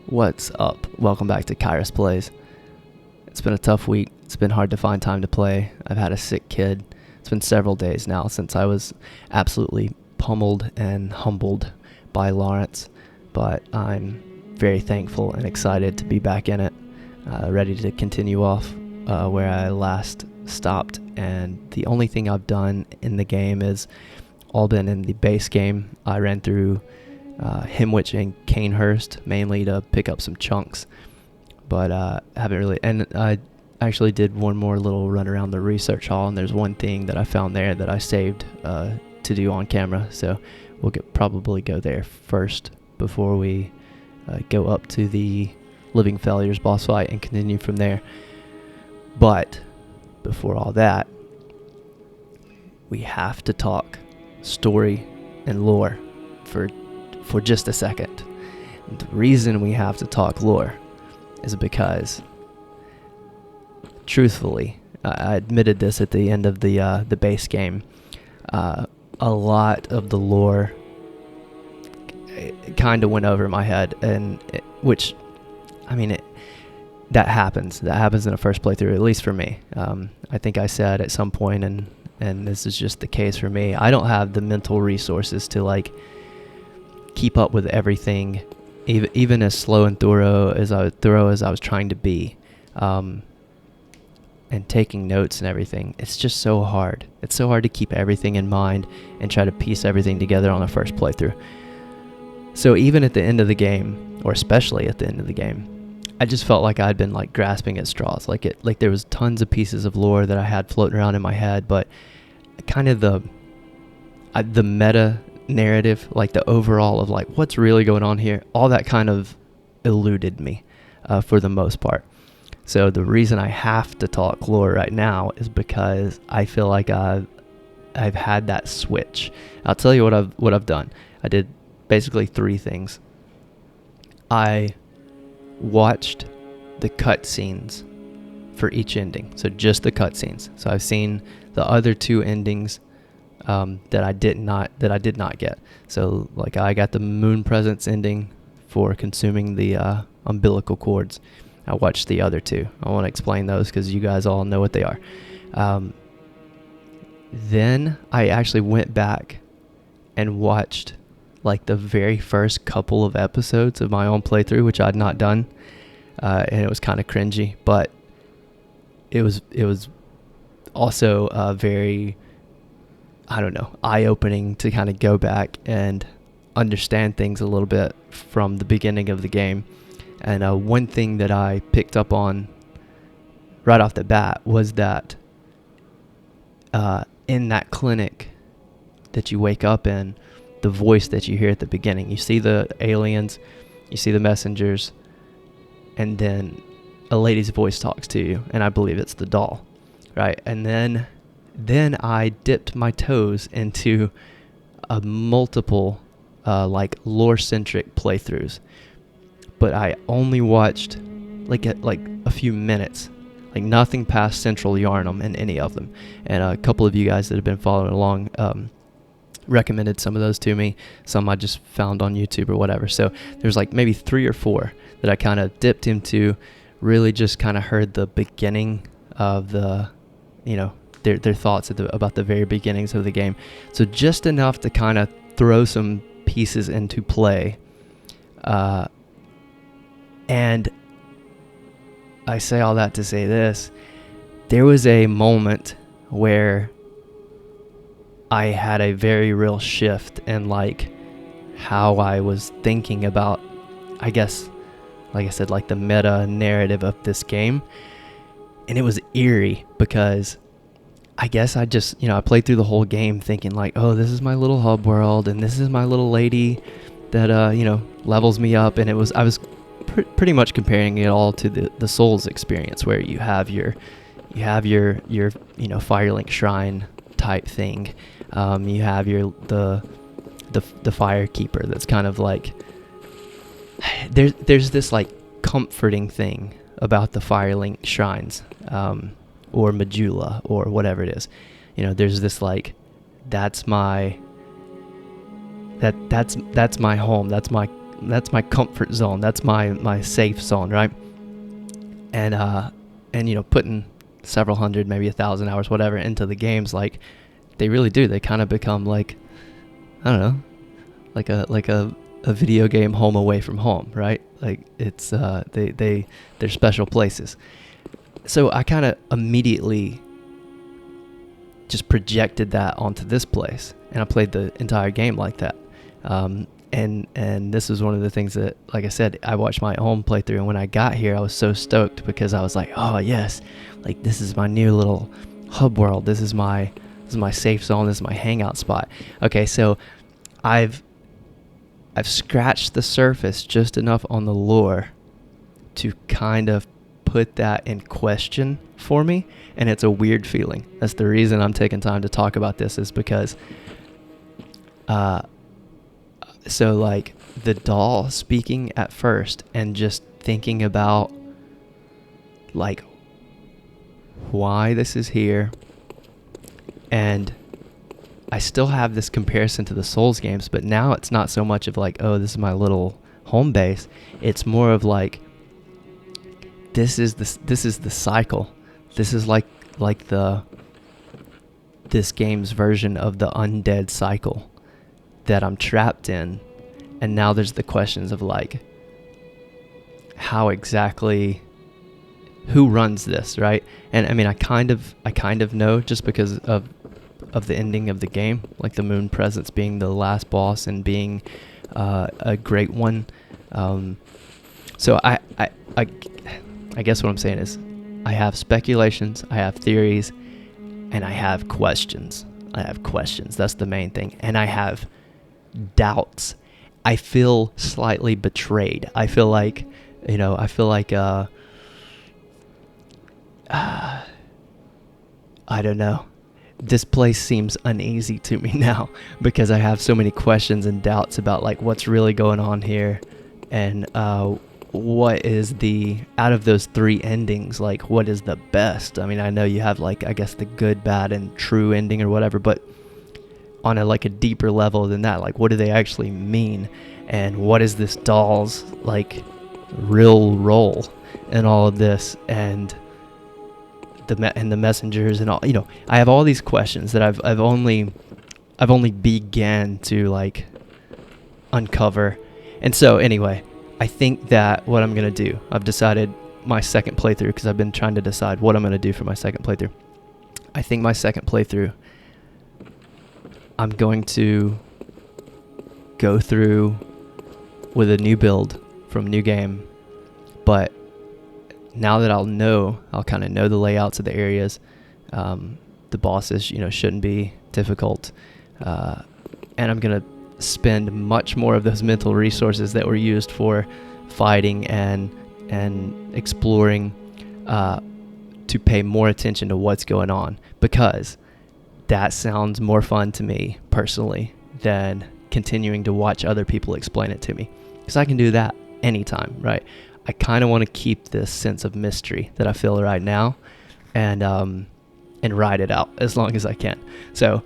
What's up? Welcome back to Kairos Plays. It's been a tough week. It's been hard to find time to play. I've had a sick kid. It's been several days now since I was absolutely pummeled and humbled by Lawrence, but I'm very thankful and excited to be back in it, ready to continue off where I last stopped. And the only thing I've done in the game is all been in the base game. I ran through Himwich and Canehurst mainly to pick up some chunks, but haven't really. And I actually did one more little run around the research hall, and there's one thing that I found there that I saved to do on camera, so we'll probably go there first before we go up to the Living Failures boss fight and continue from there. But before all that, we have to talk story and lore for just a second. And the reason we have to talk lore is because, truthfully, I admitted this at the end of the base game, a lot of the lore kind of went over my head, and that happens in a first playthrough, at least for me. I think I said at some point, and this is just the case for me, I don't have the mental resources to keep up with everything, even as slow and thorough as I was trying to be, and taking notes and everything. It's just so hard. It's so hard to keep everything in mind and try to piece everything together on a first playthrough. So even at the end of the game, or especially at the end of the game, I just felt like I'd been grasping at straws. Like there was tons of pieces of lore that I had floating around in my head, but kind of the meta narrative, the overall of what's really going on here, all that kind of eluded me for the most part. So the reason I have to talk lore right now is because I feel like I've had that switch. I'll tell you what I've done. I did basically three things. I watched the cutscenes for each ending, so just the cutscenes. So I've seen the other two endings that I did not get. So I got the Moon Presence ending for consuming the umbilical cords. I watched the other two. I want to explain those because you guys all know what they are. Then I actually went back and watched the very first couple of episodes of my own playthrough, which I'd not done, and it was kind of cringy, but it was also very, eye-opening to kind of go back and understand things a little bit from the beginning of the game. And one thing that I picked up on right off the bat was that in that clinic that you wake up in, the voice that you hear at the beginning, you see the aliens, you see the messengers, and then a lady's voice talks to you, and I believe it's the doll, right? And then I dipped my toes into a multiple lore-centric playthroughs, but I only watched a few minutes, nothing past Central Yarnum in any of them. And a couple of you guys that have been following along recommended some of those to me. Some I just found on YouTube or whatever. So there's maybe 3 or 4 that I kind of dipped into, really just kind of heard the beginning of the, their thoughts about the very beginnings of the game. So just enough to kind of throw some pieces into play. And I say all that to say this. There was a moment where I had a very real shift in how I was thinking about, I guess, like I said, the meta narrative of this game. And it was eerie because I guess I just, I played through the whole game thinking oh, this is my little hub world, and this is my little lady that, levels me up. And I was pretty much comparing it all to the Souls experience, where you have your Firelink Shrine type thing. You have the Firekeeper that's kind of there's this comforting thing about the Firelink Shrines, or Majula, or whatever it is. There's this that's my home, that's my that's my comfort zone. That's my safe zone, right? And you know, putting several hundred, maybe 1,000 hours, whatever, into the games, like they really do. They kind of become like, I don't know, like a video game home away from home, right? Like it's they're special places. So I kind of immediately just projected that onto this place, and I played the entire game like that. And this was one of the things that, like I said, I watched my own playthrough, and when I got here, I was so stoked because I was like, oh yes, like this is my new little hub world. This is my safe zone. This is my hangout spot. Okay, so I've scratched the surface just enough on the lore to kind of put that in question for me, and it's a weird feeling. That's the reason I'm taking time to talk about this, is because so like the doll speaking at first, and just thinking about like why this is here, and I still have this comparison to the Souls games, but now it's not so much of like, oh, this is my little home base. It's more of like, this is the cycle. This is like this game's version of the undead cycle that I'm trapped in. And now there's the questions of like, how exactly, who runs this, right? And I mean, I kind of know, just because of the ending of the game, like the Moon Presence being the last boss and being a great one. So I guess what I'm saying is, I have speculations, I have theories, and I have questions. That's the main thing. And I have doubts. I feel slightly betrayed. I feel like I don't know. This place seems uneasy to me now, because I have so many questions and doubts about like what's really going on here, and what is out of those three endings, like what is the best? I mean, I know you have like, I guess, the good, bad, and true ending or whatever, but on a deeper level than that, like what do they actually mean, and what is this doll's like real role in all of this, and the messengers and all, you know, I have all these questions that I've only began to like uncover. And so anyway, I think that what I'm going to do, I've decided my second playthrough, because I've been trying to decide what I'm going to do for my second playthrough. I think my second playthrough, I'm going to go through with a new build from new game, but now that I'll kind of know the layouts of the areas, the bosses, you know, shouldn't be difficult, and I'm going to spend much more of those mental resources that were used for fighting and exploring to pay more attention to what's going on, because that sounds more fun to me personally than continuing to watch other people explain it to me, because I can do that anytime, right? I kind of want to keep this sense of mystery that I feel right now, and ride it out as long as I can. So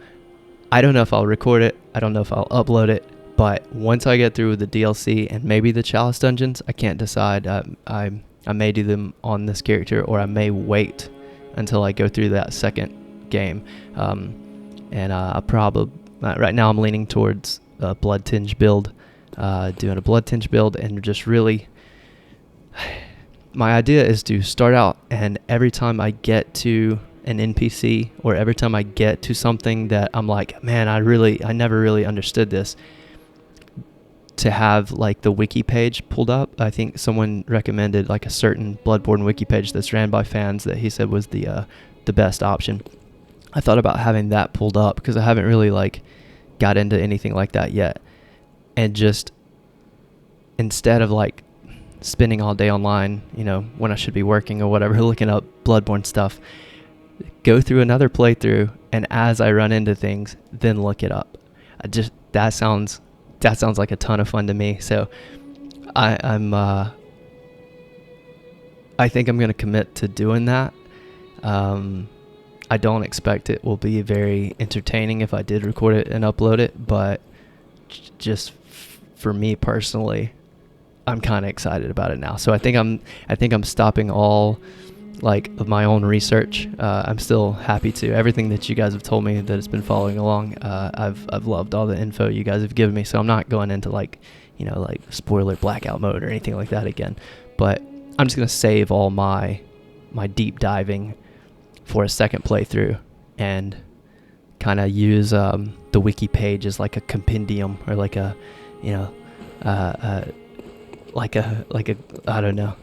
I don't know if I'll record it. I don't know if I'll upload it. But once I get through with the DLC and maybe the Chalice dungeons, I can't decide. I may do them on this character, or I may wait until I go through that second game. And I'll probably right now I'm leaning towards a Blood Tinge build, doing a Blood Tinge build, and just really, my idea is to start out, and every time I get to an NPC, or every time I get to something that I'm like, man, I never really understood this, to have like the wiki page pulled up. I think someone recommended like a certain Bloodborne wiki page that's ran by fans that he said was the best option. I thought about having that pulled up, because I haven't really like got into anything like that yet, and just instead of like spending all day online, you know, when I should be working or whatever, looking up Bloodborne stuff, go through another playthrough, and as I run into things, then look it up. That sounds like a ton of fun to me. So I think I'm going to commit to doing that. I don't expect it will be very entertaining if I did record it and upload it, but just for me personally, I'm kind of excited about it now. So I think I'm stopping all like of my own research. I'm still happy to everything that you guys have told me that has been following along. I've loved all the info you guys have given me. So I'm not going into like spoiler blackout mode or anything like that again. But I'm just gonna save all my deep diving for a second playthrough and kind of use the wiki page as like a compendium or like a like a I don't know,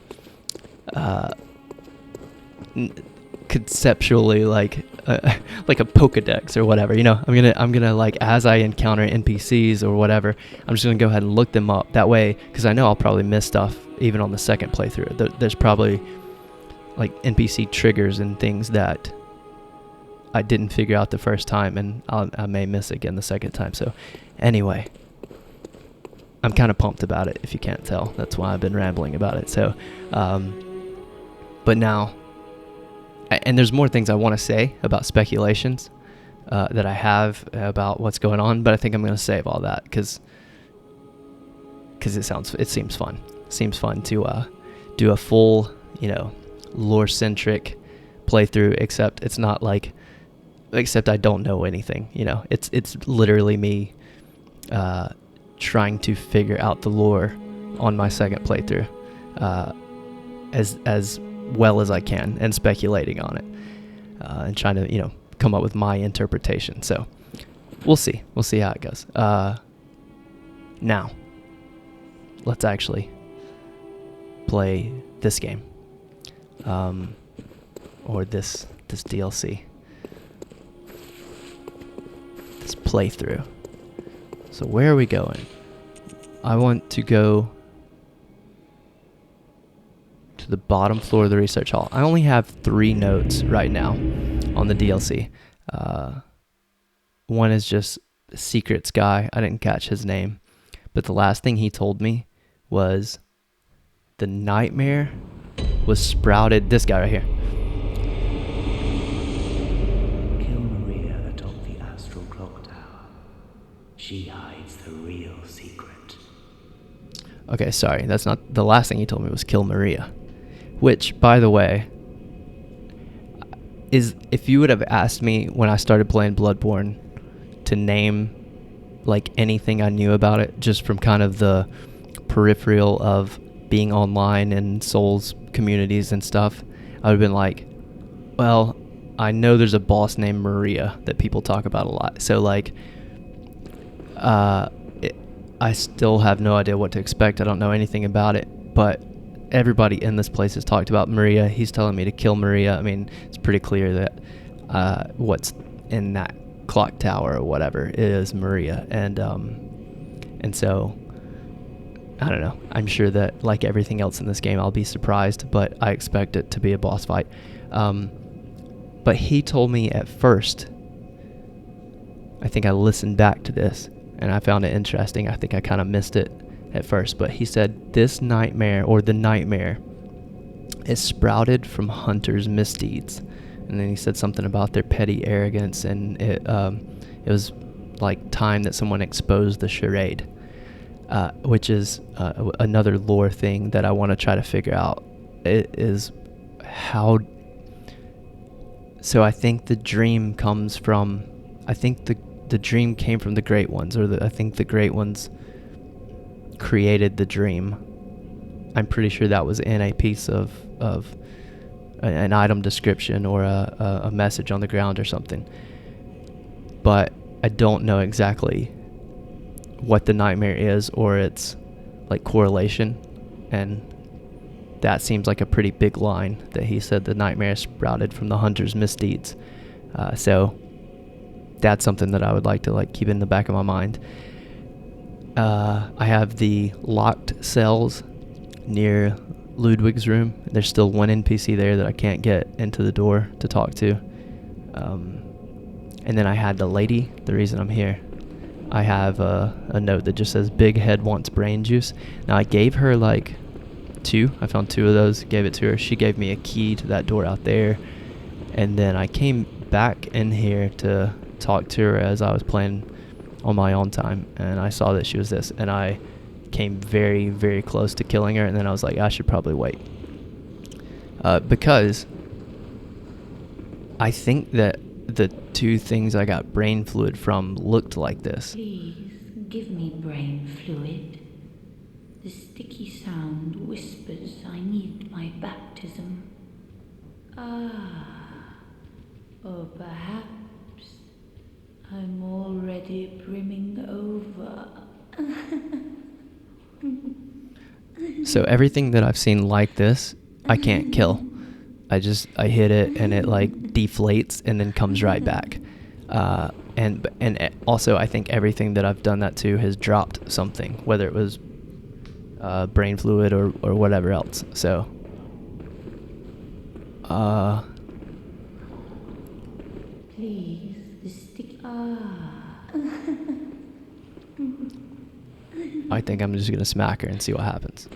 conceptually like a Pokedex or whatever. I'm gonna like, as I encounter NPCs or whatever, I'm just gonna go ahead and look them up. That way, because I know I'll probably miss stuff even on the second playthrough. There's probably like NPC triggers and things that I didn't figure out the first time, and I may miss again the second time. So anyway, I'm kind of pumped about it, if you can't tell. That's why I've been rambling about it. So, but now, and there's more things I want to say about speculations that I have about what's going on, but I think I'm going to save all that because it seems fun. It seems fun to do a full, lore-centric playthrough, except I don't know anything. It's literally me trying to figure out the lore on my second playthrough as well as I can, and speculating on it and trying to come up with my interpretation. So we'll see how it goes. Now let's actually play this game, or this DLC, this playthrough. So where are we going? I want to go to the bottom floor of the research hall. I only have 3 notes right now on the DLC. One is just secrets guy. I didn't catch his name, but the last thing he told me was the nightmare was sprouted. This guy right here. Kill Maria atop the astral clock tower. She hides the real secret. Okay, sorry. That's not the last thing he told me. Was kill Maria, which, by the way, is, if you would have asked me when I started playing Bloodborne to name like anything I knew about it, just from kind of the peripheral of being online and Souls communities and stuff, I would have been like, well, I know there's a boss named Maria that people talk about a lot. So like, I still have no idea what to expect. I don't know anything about it, but everybody in this place has talked about Maria. He's telling me to kill Maria. I mean, it's pretty clear that what's in that clock tower or whatever is Maria, and so I don't know. I'm sure that, like everything else in this game, I'll be surprised, but I expect it to be a boss fight. But he told me at first, I think I listened back to this, and I found it interesting. I think I kind of missed it at first, but he said this nightmare, or the nightmare, is sprouted from hunters' misdeeds. And then he said something about their petty arrogance, and it was like time that someone exposed the charade, which is another lore thing that I want to try to figure out. It is how. So I think the dream comes from. I think the dream came from the Great Ones, or I think the Great Ones created the dream. I'm pretty sure that was in a piece of an item description or a message on the ground or something. But I don't know exactly what the nightmare is or its like correlation, and that seems like a pretty big line that he said the nightmare sprouted from the hunter's misdeeds. So that's something that I would like to like keep in the back of my mind. I have the locked cells near Ludwig's room. There's still one NPC there that I can't get into the door to talk to. And then I had the lady, the reason I'm here. I have a note that just says, "Big head wants brain juice." Now I gave her like 2. I found 2 of those, gave it to her. She gave me a key to that door out there. And then I came back in here to talk to her as I was playing on my own time, and I saw that she was this, and I came very, very close to killing her, and then I was like, I should probably wait. Because I think that the two things I got brain fluid from looked like this. Please give me brain fluid. The sticky sound whispers I need my baptism. Or perhaps I'm already brimming over. So everything that I've seen like this, I can't kill. I hit it and it like deflates and then comes right back. And also I think everything that I've done that to has dropped something, whether it was brain fluid or whatever else. So Please, the sticky. I think I'm just gonna smack her and see what happens.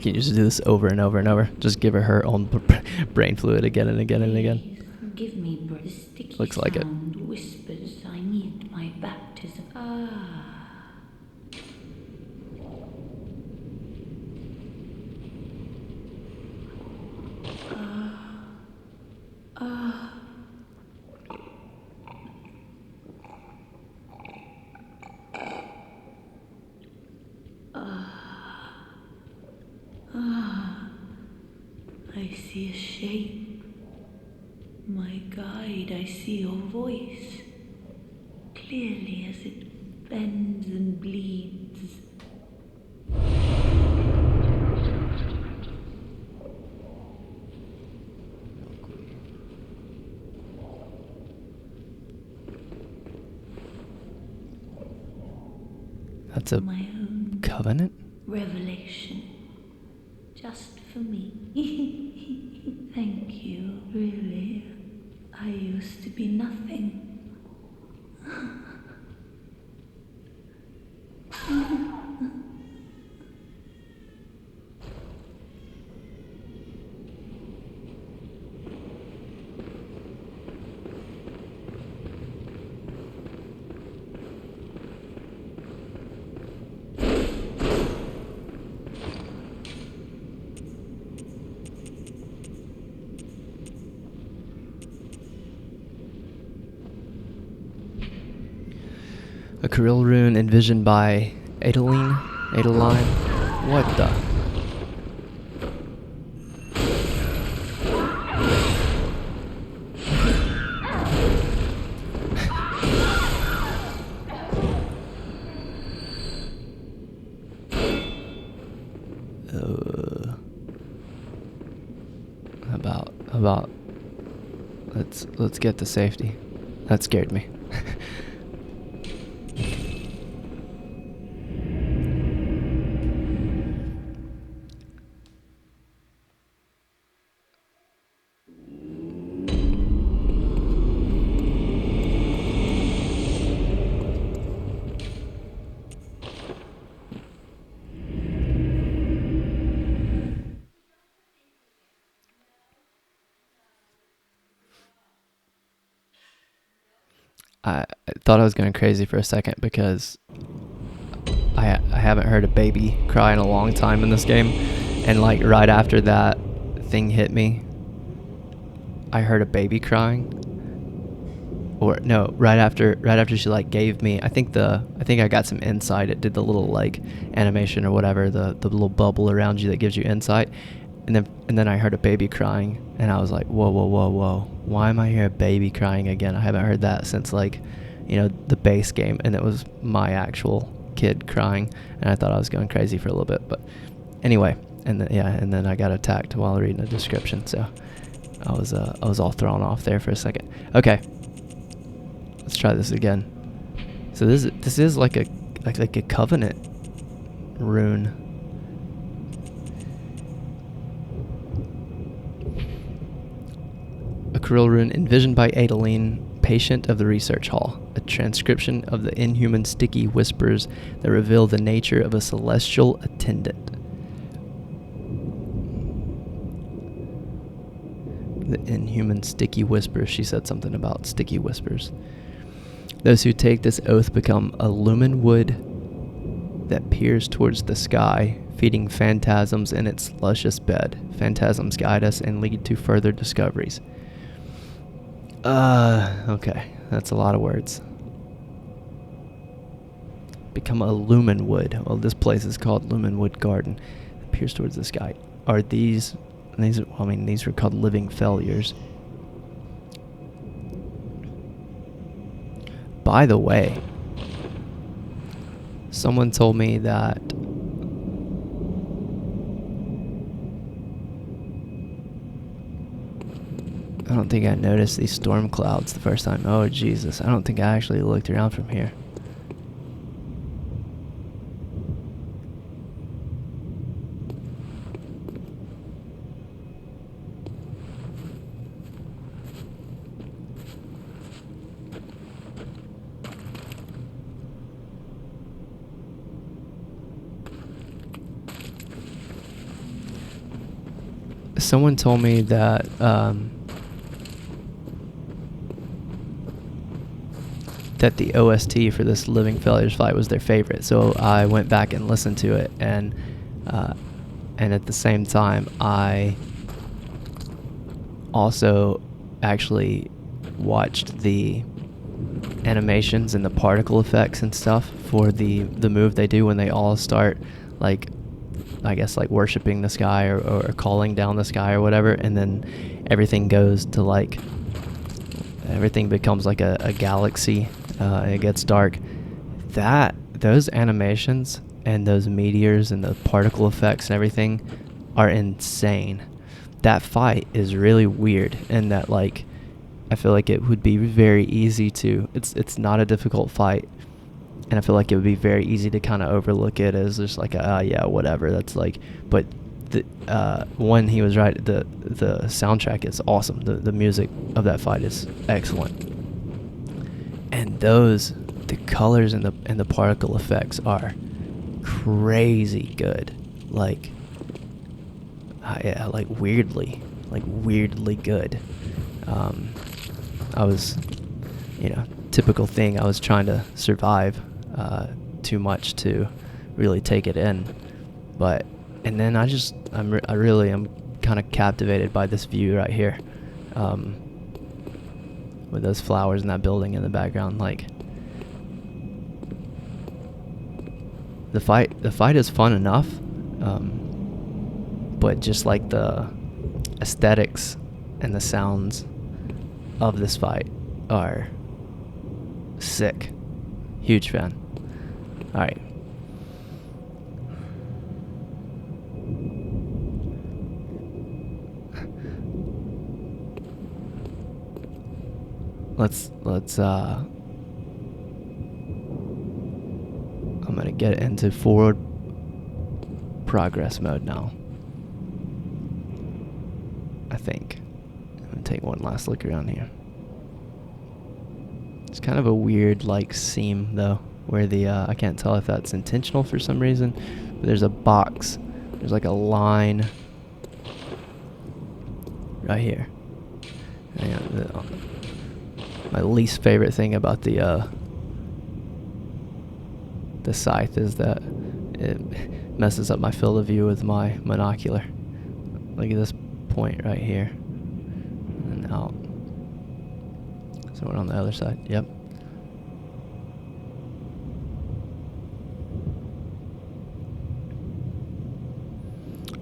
Can you just do this over and over and over? Just give her own brain fluid again and again and again. Please give me the sticky Looks like it. sound whispers I need my baptism. I see a shape. My guide, I see your voice. Clearly as it bends and bleeds. That's a My own covenant? revelation. Just for me. Thank you, really. I used to be nothing. A Kirill rune envisioned by Adeline? What the? About let's get to safety. That scared me. I thought I was going crazy for a second because I haven't heard a baby cry in a long time in this game, and like right after that thing hit me, I heard a baby crying. Or no, right after she like gave me, I think I got some insight. It did the little like animation or whatever, the little bubble around you that gives you insight. And then I heard a baby crying, and I was like, whoa. Why am I hearing a baby crying again? I haven't heard that since like, the base game, and it was my actual kid crying, and I thought I was going crazy for a little bit. But anyway, and then I got attacked while reading the description, so I was all thrown off there for a second. Okay, let's try this again. So this is like a covenant rune. A Kirill rune envisioned by Adeline, patient of the research hall. A transcription of the inhuman sticky whispers that reveal the nature of a celestial attendant. The inhuman sticky whispers. She said something about sticky whispers. Those who take this oath become a lumen wood that peers towards the sky, feeding phantasms in its luscious bed. Phantasms guide us and lead to further discoveries. Okay. That's a lot of words. Become a lumen wood. Well, this place is called Lumen Wood Garden. It peers towards the sky. Are these are called living failures. By the way, someone told me that I don't think I noticed these storm clouds the first time. Oh, Jesus. I don't think I actually looked around from here. Someone told me that that the OST for this Living Failures fight was their favorite, so I went back and listened to it, and at the same time, I also actually watched the animations and the particle effects and stuff for the move they do when they all start, like, I guess, like worshiping the sky or calling down the sky or whatever, and then everything goes to, like, everything becomes like a galaxy. It gets dark. Those animations and those meteors and the particle effects and everything are insane. That fight is really weird, and that, like, I feel like it would be very easy to. It's not a difficult fight, and I feel like it would be very easy to kind of overlook it as just like yeah, whatever. That's like, but when he was right, the soundtrack is awesome. The music of that fight is excellent, and the colors and the particle effects are crazy good. Like, yeah, like weirdly good. I was, typical thing. I was trying to survive too much to really take it in, and then I really am kind of captivated by this view right here, with those flowers and that building in the background. Like, the fight is fun enough, but just like the aesthetics and the sounds of this fight are sick. Huge fan. All right. Let's I'm gonna get into forward progress mode now. I think. I'm gonna take one last look around here. It's kind of a weird, like, seam, though, where I can't tell if that's intentional for some reason, but there's a box. There's like a line right here. My least favorite thing about the scythe is that it messes up my field of view with my monocular. Look at this point right here. And out. So we're on the other side. Yep.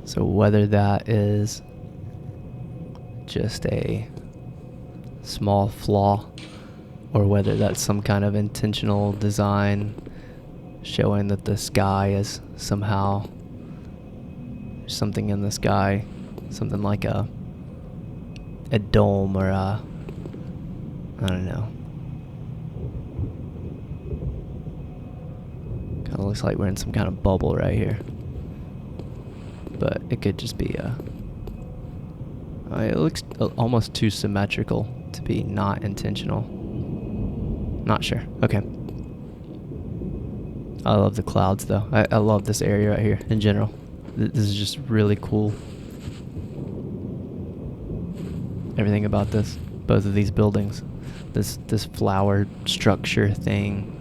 So whether that is just a small flaw or whether that's some kind of intentional design showing that the sky is somehow something in the sky, something like a dome or I don't know. Kind of looks like we're in some kind of bubble right here. But it could just be it looks almost too symmetrical to be not intentional. Not sure. Okay. I love the clouds, though. I love this area right here in general. This is just really cool. everything about this, both of these buildings, this flower structure thing.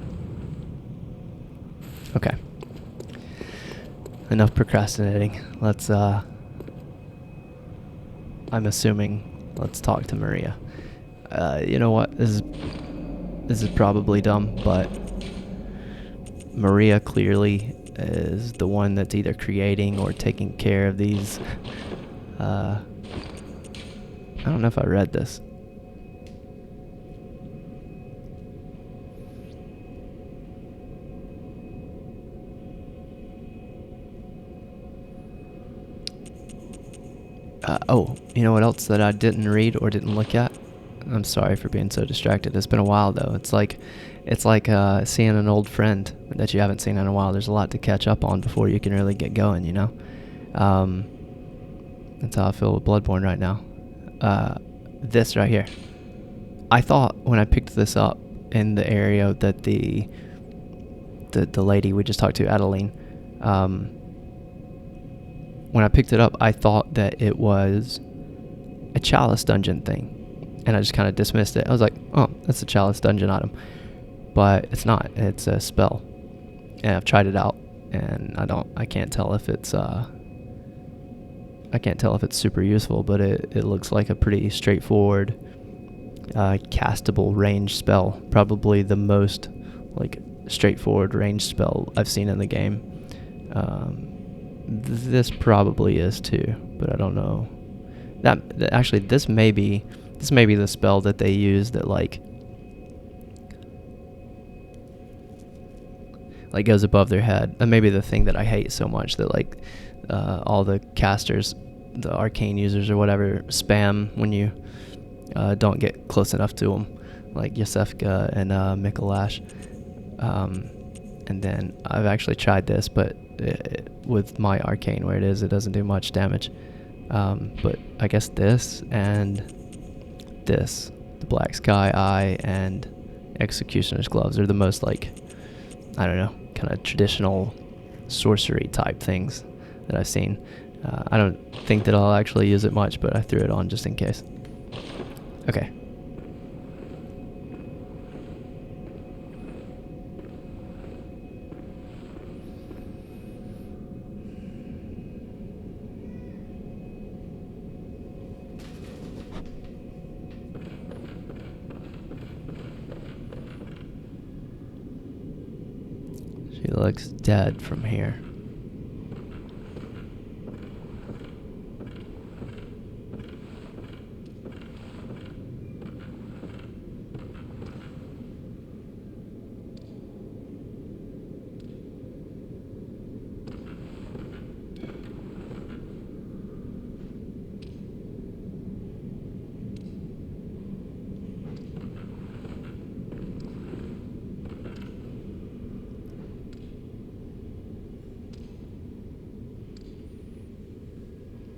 Okay. Enough procrastinating. Let's I'm assuming let's talk to Maria. You know what? This is probably dumb, but Maria clearly is the one that's either creating or taking care of these. I don't know if I read this. Oh, you know what else that I didn't read or didn't look at? I'm sorry for being so distracted. It's been a while though. It's like seeing an old friend that you haven't seen in a while. There's a lot to catch up on before you can really get going, you know? That's how I feel with Bloodborne right now. This right here. I thought when I picked this up in the area that the lady we just talked to, Adeline, when I picked it up, I thought that it was a chalice dungeon thing, and I just kind of dismissed it. I was like, oh, that's a chalice dungeon item, but it's not. It's a spell, and I've tried it out, and I can't tell if it's super useful, but it looks like a pretty straightforward castable range spell, probably the most like straightforward range spell I've seen in the game. This probably is too, but I don't know. That actually, this may be the spell that they use that like goes above their head. And maybe the thing that I hate so much that like all the casters, the arcane users or whatever, spam when you don't get close enough to them, like Yosefka and Mikolash. And then I've actually tried this, but with my arcane where it doesn't do much damage. But I guess this and this, the Black Sky Eye and Executioner's Gloves, are the most like, I don't know, kind of traditional sorcery type things that I've seen. I don't think that I'll actually use it much, but I threw it on just in case. Okay. She looks dead from here.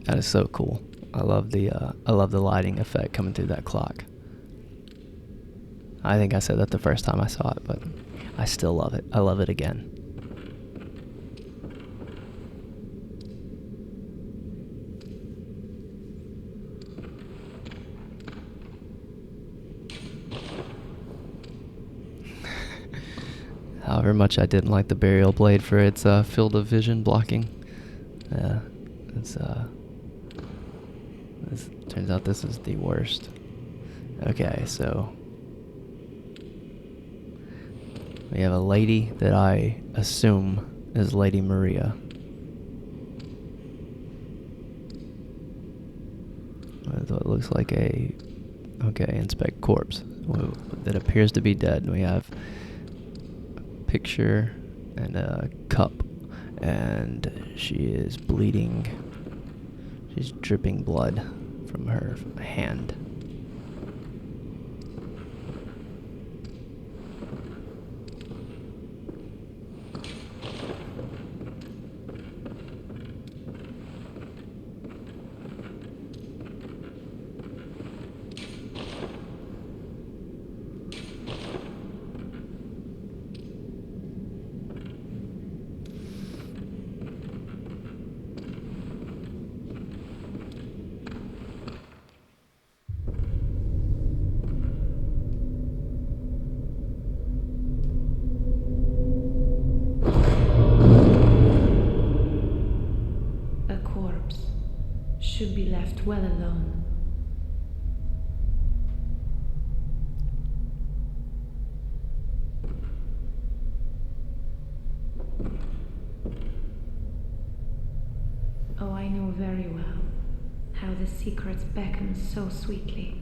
That is so cool. I love the lighting effect coming through that clock. I think I said that the first time I saw it, but I still love it. I love it again. However much I didn't like the burial blade for its field of vision blocking. This turns out this is the worst. Okay, so we have a lady that I assume is Lady Maria. It looks like inspect corpse that appears to be dead. And we have a picture and a cup, and she is bleeding. She's dripping blood from her hand. rest well alone. Oh, I know very well how the secrets beckon so sweetly.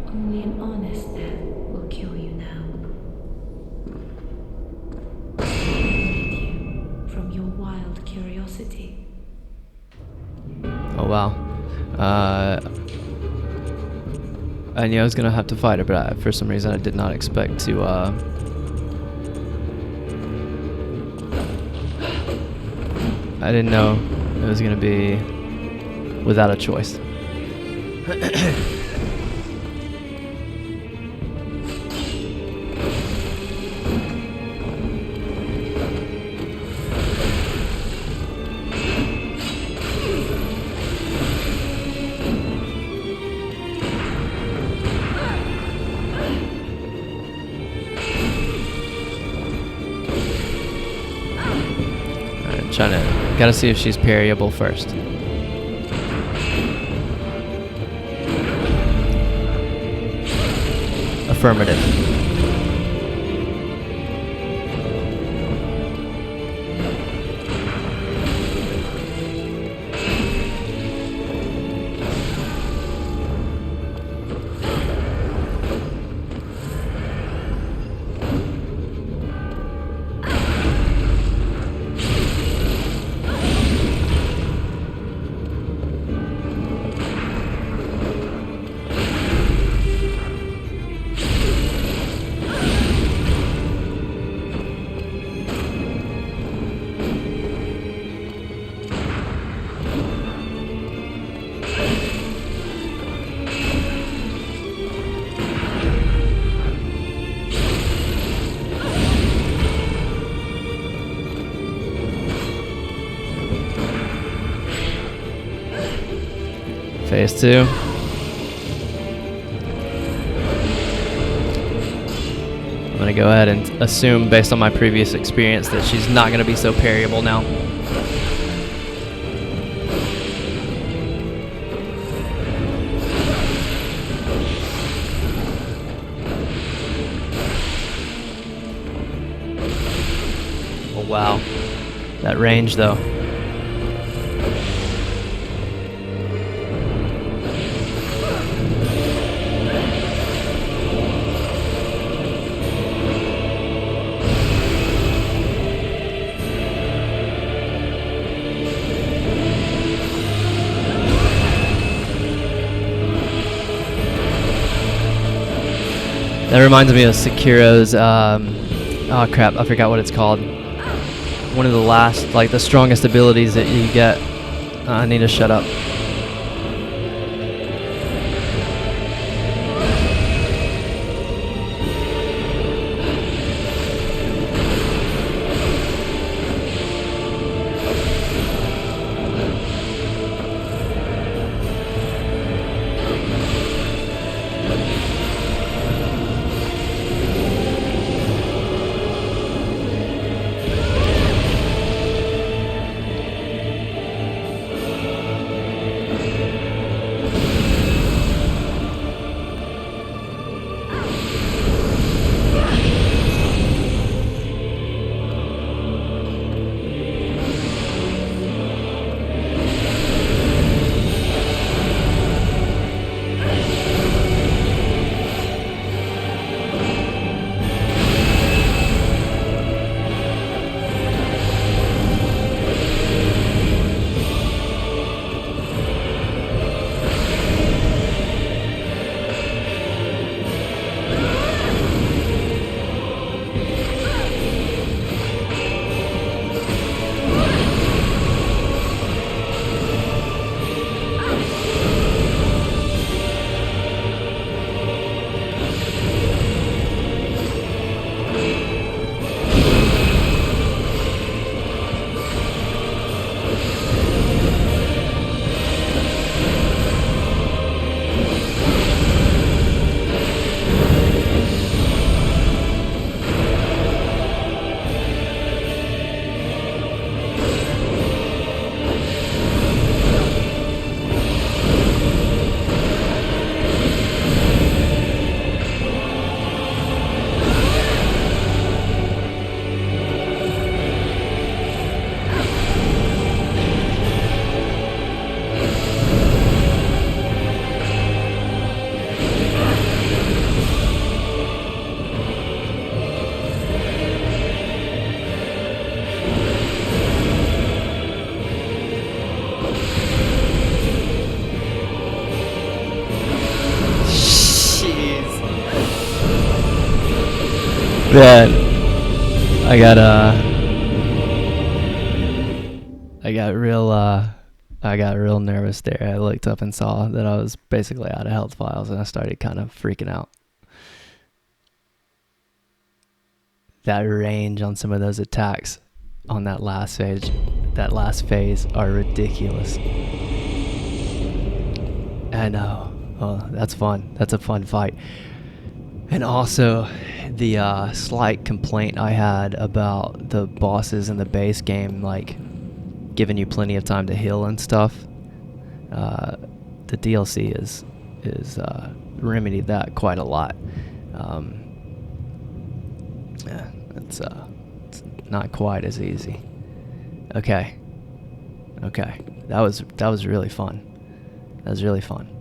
Only an honest death will kill you now. Rid you from your wild curiosity. Oh wow. I knew I was gonna have to fight her, but for some reason I did not expect to. I didn't know it was gonna be without a choice. Gotta see if she's parryable first. Affirmative. Phase 2. I'm gonna go ahead and assume, based on my previous experience, that she's not gonna be so parryable now. Oh wow, that range though. That reminds me of Sekiro's, oh crap, I forgot what it's called. One of the last, like the strongest abilities that you get. I need to shut up. Man, I got I got real I got real nervous there. I looked up and saw that I was basically out of health files, and I started kind of freaking out. That range on some of those attacks on that last phase are ridiculous. I know. Oh, that's fun. That's a fun fight. And also, the slight complaint I had about the bosses in the base game, like giving you plenty of time to heal and stuff. The DLC is remedied that quite a lot. Yeah, it's not quite as easy. Okay, that was really fun. That was really fun.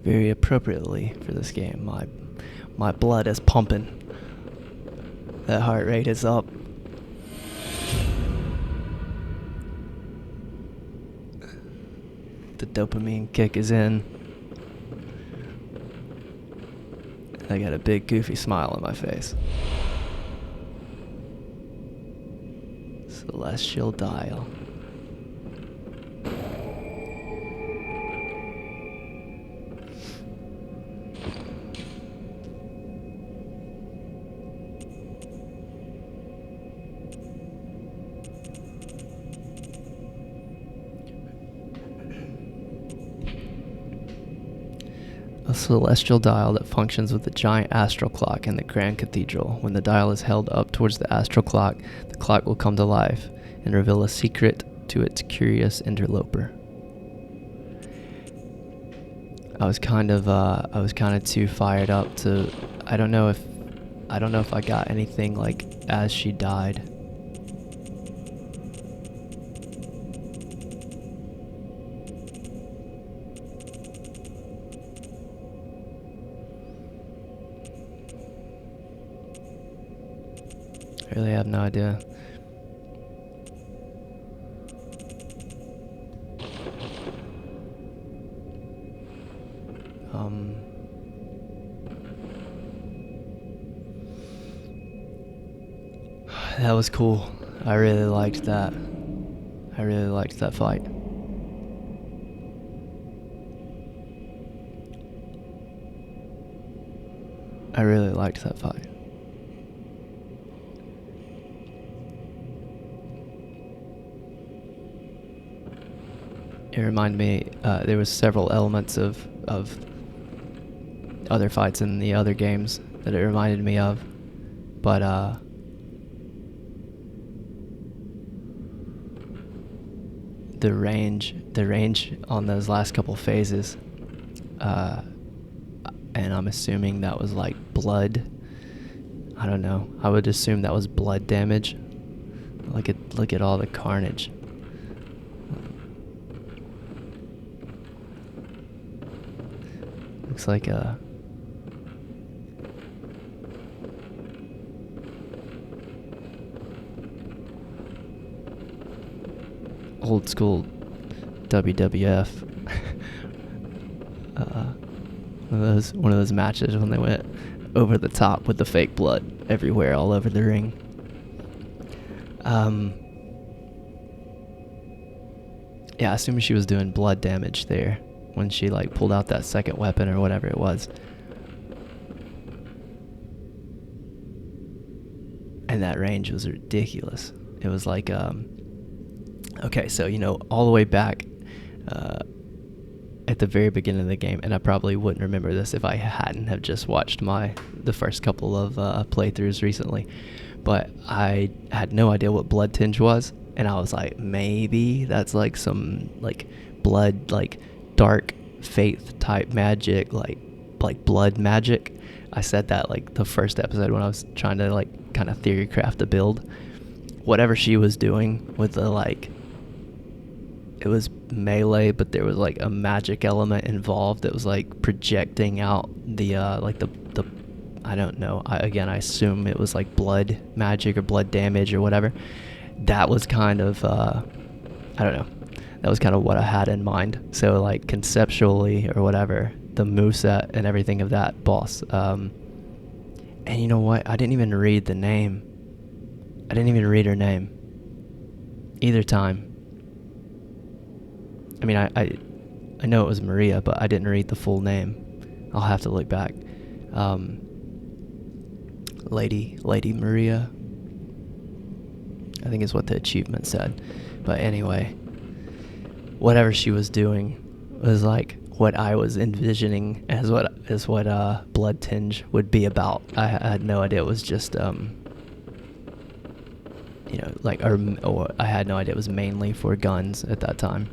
very appropriately for this game. My blood is pumping. That heart rate is up. The dopamine kick is in. I got a big goofy smile on my face. Celestial Dial. A celestial dial that functions with a giant astral clock in the Grand Cathedral. When the dial is held up towards the astral clock, the clock will come to life and reveal a secret to its curious interloper. I was kind of too fired up to. I don't know if I got anything like as she died. I really have no idea. That was cool. I really liked that. I really liked that fight. I really liked that fight. It reminded me, there was several elements of other fights in the other games that it reminded me of, but the range on those last couple phases, and I'm assuming that was like blood. I don't know. I would assume that was blood damage. Look at all the carnage. Looks like a old school WWF. One of those matches when they went over the top with the fake blood everywhere, all over the ring. Yeah, I assume she was doing blood damage there when she like pulled out that second weapon or whatever it was. And that range was ridiculous. It was like, okay, so, all the way back at the very beginning of the game, and I probably wouldn't remember this if I hadn't have just watched the first couple of playthroughs recently, but I had no idea what blood tinge was, and I was like, maybe that's like some like blood, like dark faith type magic, like blood magic. I said that like the first episode when I was trying to like kind of theory craft a build. Whatever she was doing with the like, it was melee, but there was like a magic element involved that was like projecting out the like the I don't know. I assume it was like blood magic or blood damage or whatever. That was kind of I don't know. That was kind of what I had in mind. So like conceptually or whatever, the moveset and everything of that boss. And you know what? I didn't even read the name. I didn't even read her name either time. I mean, I know it was Maria, but I didn't read the full name. I'll have to look back. Lady Maria, I think is what the achievement said. But anyway, whatever she was doing was like what I was envisioning as what blood tinge would be about. I had no idea it was just or I had no idea it was mainly for guns at that time.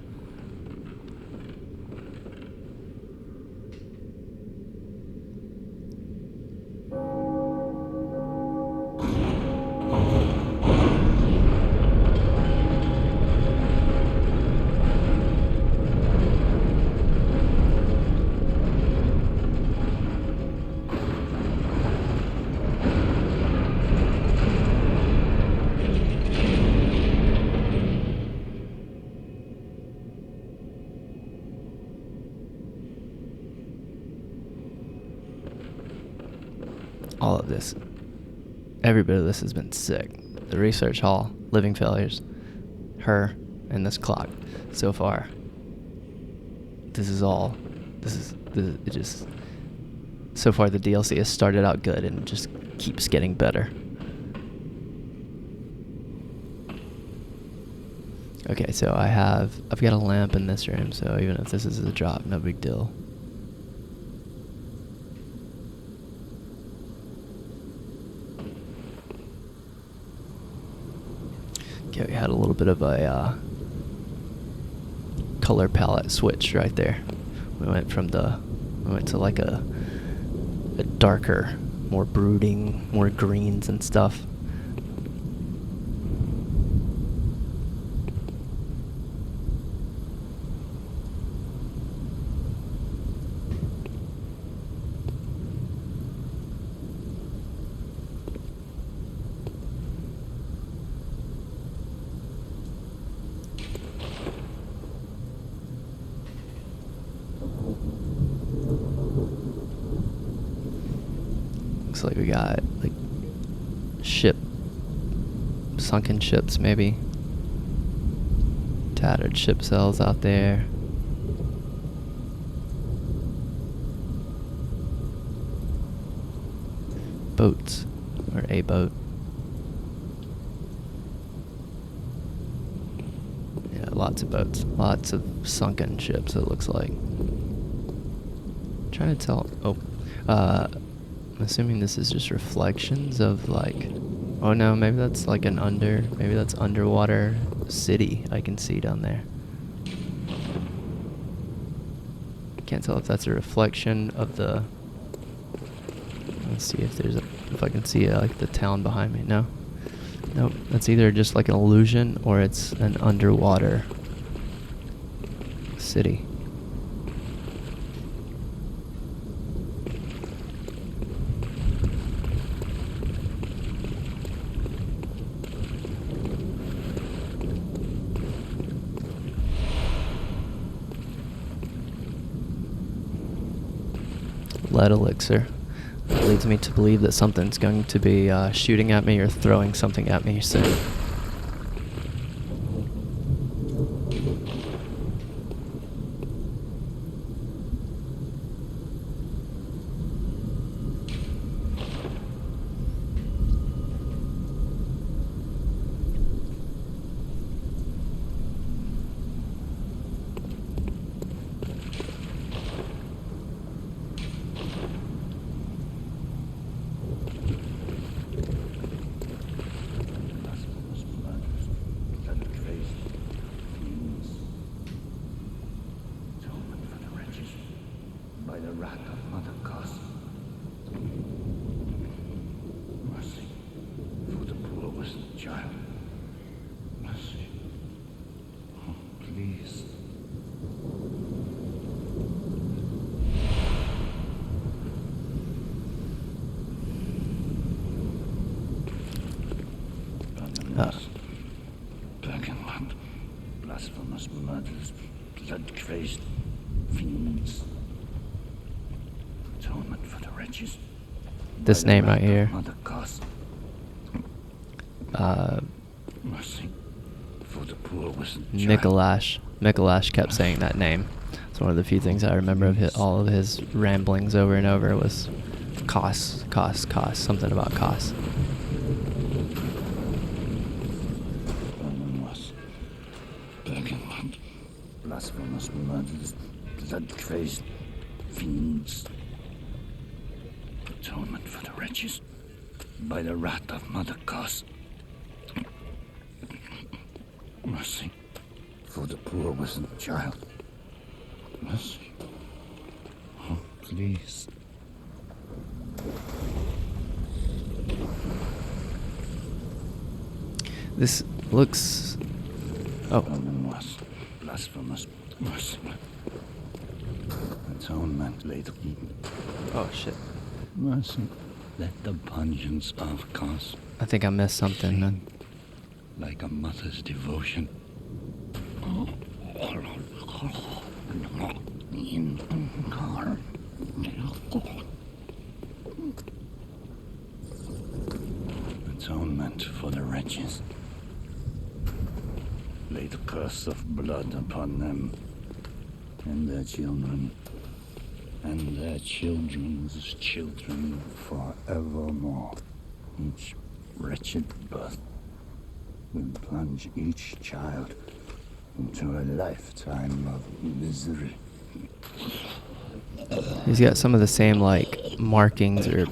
this, every bit of this has been sick. The research hall, living failures, her, and this clock. So far, it just, so far the DLC has started out good and just keeps getting better. Okay, so I've got a lamp in this room, so even if this is a drop, no big deal. Okay, we had a little bit of a color palette switch right there. We went to like a darker, more brooding, more greens and stuff. Looks like we got like sunken ships maybe. Tattered ship cells out there. Boats, or a boat. Yeah, lots of boats. Lots of sunken ships, it looks like. Trying to tell. I'm assuming this is just reflections of like. Oh no, maybe that's like maybe that's underwater city I can see down there. Can't tell if that's a reflection of the. Let's see if I can see like the town behind me. No. Nope. That's either just like an illusion or it's an underwater city. Lead elixir. That leads me to believe that something's going to be shooting at me or throwing something at me soon. Bergenland, blasphemous murders, blood-crazed fiends. Atonement for the wretches. This name right here. Mother Goss. Mercy for the poor wasn't Mikolash kept saying that name. It's one of the few things I remember of all of his ramblings over and over was Koss, something about Koss. Bergenland, blasphemous murders, blood-crazed fiends. Atonement for the wretches by the wrath of Mother Goss. Mercy for the poor wasn't child. Mercy. Oh, please. This looks. Oh. Blasphemous. Mercy. Atonement later. Oh shit. Mercy. Let the vengeance of Goss. I think I missed something then. Like a mother's devotion. atonement for the wretches. Lay the curse of blood upon them and their children and their children's children forevermore. Each wretched birth will plunge each child into a lifetime of misery. He's got some of the same like markings or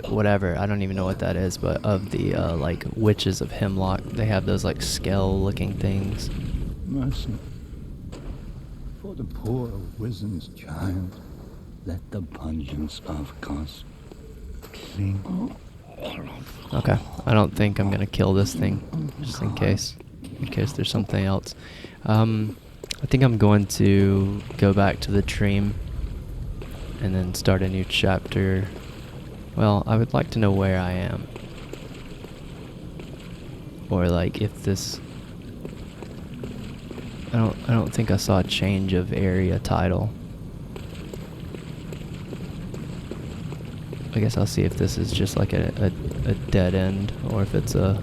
whatever. I don't even know what that is, but of the like witches of Hemlock, they have those like skull-looking things. Mercy for the poor wizened child. Let the pungence of cause cling. Okay, I don't think I'm gonna kill this thing, just in case there's something else. I think I'm going to go back to the dream and then start a new chapter. Well, I would like to know where I am, or like if this. I don't think I saw a change of area title. I guess I'll see if this is just like a dead end or if it's an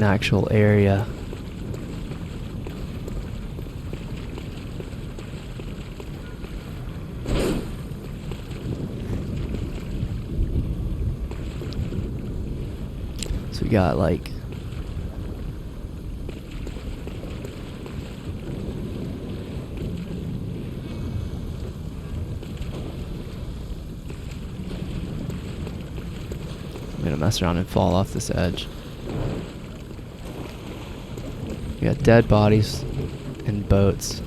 actual area. So we got like I'm gonna mess around and fall off this edge. We got dead bodies in boats.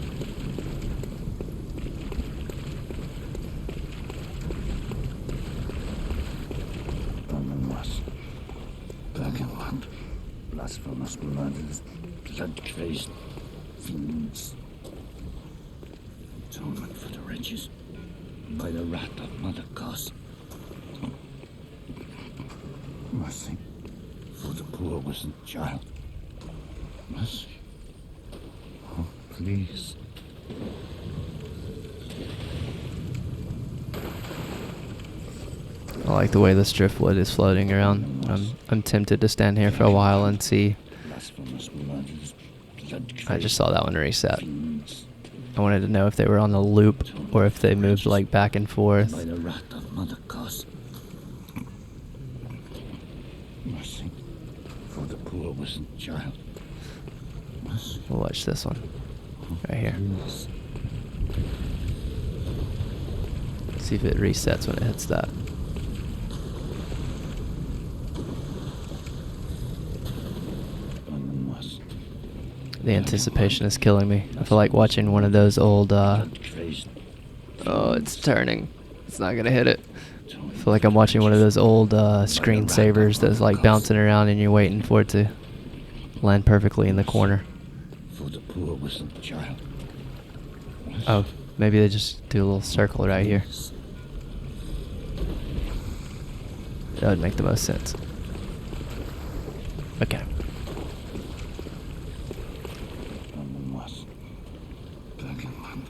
Anonymous, vagabond, blasphemous murders, blood-crazed fiends. Atonement for the wretches by the wrath of Mother Goss. Mercy for the poor wizened child. Mercy. Oh, please. I like the way this driftwood is floating around. I'm tempted to stand here for a while and see. Blasphemous murders, I just saw that one reset. I wanted to know if they were on the loop or if they moved like back and forth. by the wrath of Mother Goss. Mercy for the poor wizened child. Mercy. We'll watch this one right here. Please. See if it resets when it hits that. Anonymous, The anticipation is killing me. I feel like watching one of those old, blood-crazed oh, it's turning. It's not gonna hit it. I feel like I'm watching one of those old screensavers that's like bouncing around and you're waiting for it to land perfectly in the corner. for the poor wizened child. Oh, maybe they just do a little circle right here. That would make the most sense. Okay. Anonymous, vagabond.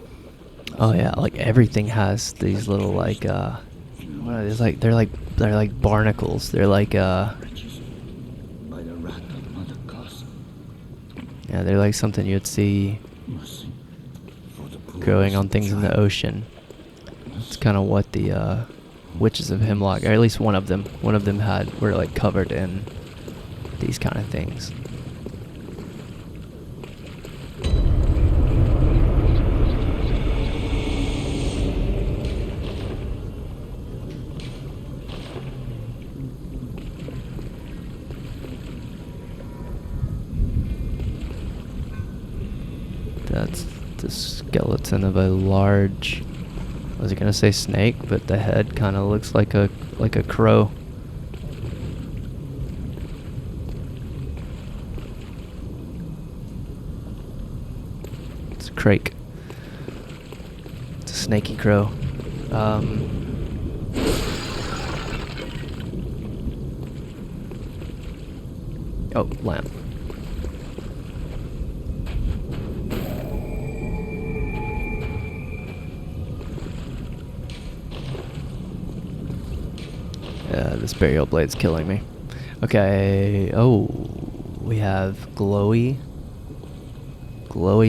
Oh yeah, like everything has these little like what are these like? They're like barnacles. They're like Wretches by the wrath of Mother Goss. yeah, they're like something you'd see Mercy for the poor growing on wizened things in the child. ocean. It's kind of what the witches of Hemlock, or at least one of them were like covered in these kind of things. That's the skeleton of a large, I was gonna say snake, but the head kind of looks like a crow. It's a crake. It's a snaky crow. Oh, lamp. This burial blade's killing me. Okay. Oh, we have glowy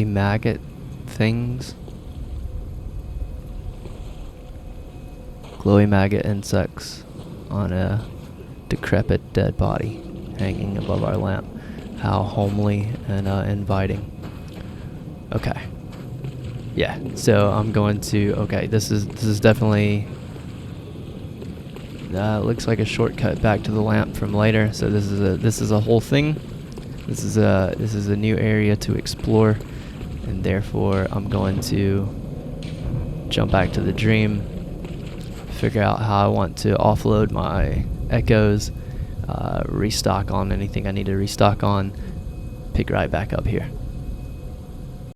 maggot things. Glowy maggot insects on a decrepit dead body hanging above our lamp. How homely and inviting. Okay. Yeah. So I'm going to. Okay. This is definitely. Looks like a shortcut back to the lamp from later. So this is a whole thing. This is a new area to explore, and therefore I'm going to jump back to the dream, figure out how I want to offload my echoes, restock on anything I need to restock on, pick right back up here.